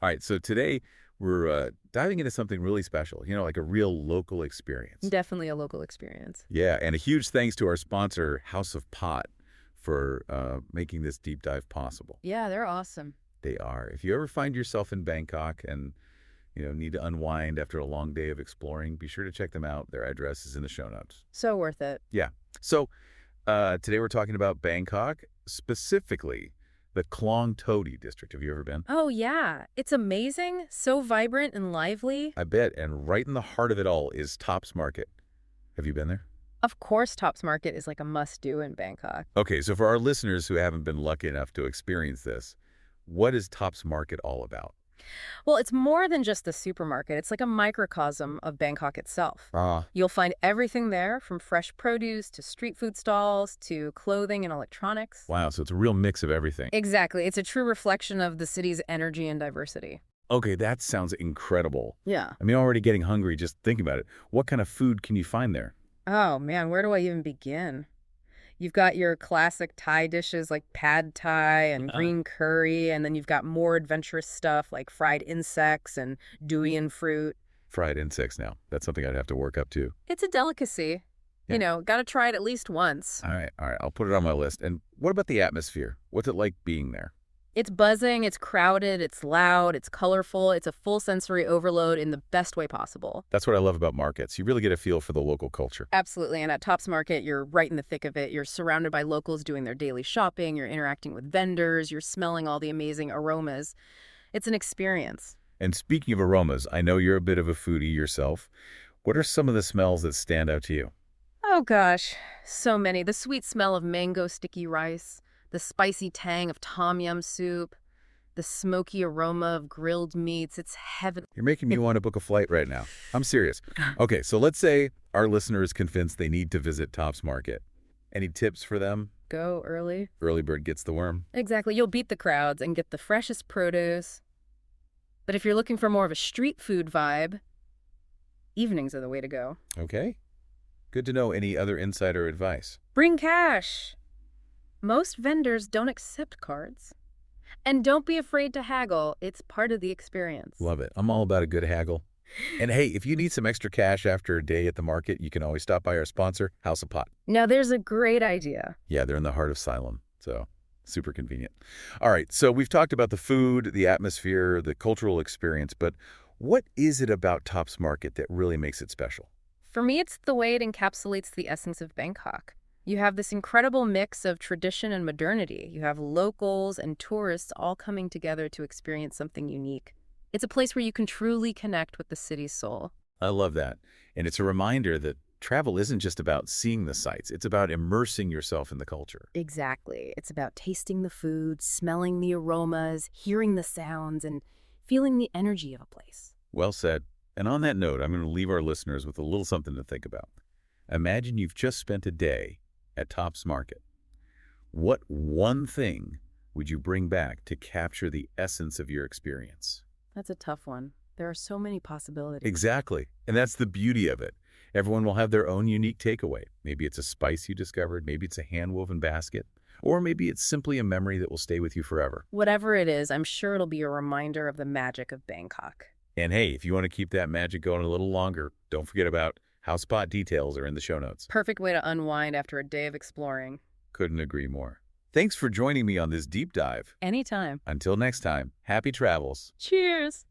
All right, so today we're diving into something really special, like a real local experience. Definitely a local experience. Yeah, and a huge thanks to our sponsor, House of Pot, for making this deep dive possible. Yeah, they're awesome. They are. If you ever find yourself in Bangkok and, need to unwind after a long day of exploring, be sure to check them out. Their address is in the show notes. So worth it. Yeah. So today we're talking about Bangkok, specifically the Khlong Toei district. Have you ever been? Oh, yeah. It's amazing. So vibrant and lively. I bet. And right in the heart of it all is Tops Market. Have you been there? Of course, Tops Market is like a must-do in Bangkok. Okay, so for our listeners who haven't been lucky enough to experience this, what is Tops Market all about? Well, it's more than just a supermarket. It's like a microcosm of Bangkok itself. Ah, You'll find everything there, from fresh produce to street food stalls to clothing and electronics. wow, so it's a real mix of everything. Exactly. It's a true reflection of the city's energy and diversity. Okay, that sounds incredible. Yeah. I mean, already getting hungry just thinking about it. What kind of food can you find there? Oh, man, where do I even begin? You've got your classic Thai dishes like pad Thai and green curry, and then you've got more adventurous stuff like fried insects and durian fruit. Fried insects now. That's something I'd have to work up to. It's a delicacy. Yeah. Got to try it at least once. All right, I'll put it on my list. And what about the atmosphere? What's it like being there? It's buzzing, it's crowded, it's loud, it's colorful, it's a full sensory overload in the best way possible. That's what I love about markets. You really get a feel for the local culture. Absolutely, and at Tops Market, you're right in the thick of it. You're surrounded by locals doing their daily shopping, you're interacting with vendors, you're smelling all the amazing aromas. It's an experience. And speaking of aromas, I know you're a bit of a foodie yourself. What are some of the smells that stand out to you? Oh gosh, so many. The sweet smell of mango sticky rice, the spicy tang of tom yum soup, the smoky aroma of grilled meats. It's heaven. You're making me want to book a flight right now. I'm serious. Okay, so let's say our listener is convinced they need to visit Tops Market. Any tips for them? Go early. Early bird gets the worm. Exactly. You'll beat the crowds and get the freshest produce. But if you're looking for more of a street food vibe, evenings are the way to go. Okay. Good to know. Any other insider advice? Bring cash. Most vendors don't accept cards. And don't be afraid to haggle. It's part of the experience. Love it. I'm all about a good haggle. And hey, if you need some extra cash after a day at the market, you can always stop by our sponsor, House of Pot. Now, there's a great idea. Yeah, they're in the heart of Ceylon, so super convenient. All right, so we've talked about the food, the atmosphere, the cultural experience, but what is it about Tops Market that really makes it special? For me, it's the way it encapsulates the essence of Bangkok. You have this incredible mix of tradition and modernity. You have locals and tourists all coming together to experience something unique. It's a place where you can truly connect with the city's soul. I love that. And it's a reminder that travel isn't just about seeing the sights. It's about immersing yourself in the culture. Exactly. It's about tasting the food, smelling the aromas, hearing the sounds, and feeling the energy of a place. Well said. And on that note, I'm going to leave our listeners with a little something to think about. Imagine you've just spent a day at Tops Market. What one thing would you bring back to capture the essence of your experience? That's a tough one. There are so many possibilities. Exactly. And that's the beauty of it. Everyone will have their own unique takeaway. Maybe it's a spice you discovered, maybe it's a hand-woven basket, or maybe it's simply a memory that will stay with you forever. Whatever it is, I'm sure it'll be a reminder of the magic of Bangkok. And hey, if you want to keep that magic going a little longer, don't forget about House Spot details are in the show notes. Perfect way to unwind after a day of exploring. Couldn't agree more. Thanks for joining me on this deep dive. Anytime. Until next time, happy travels. Cheers!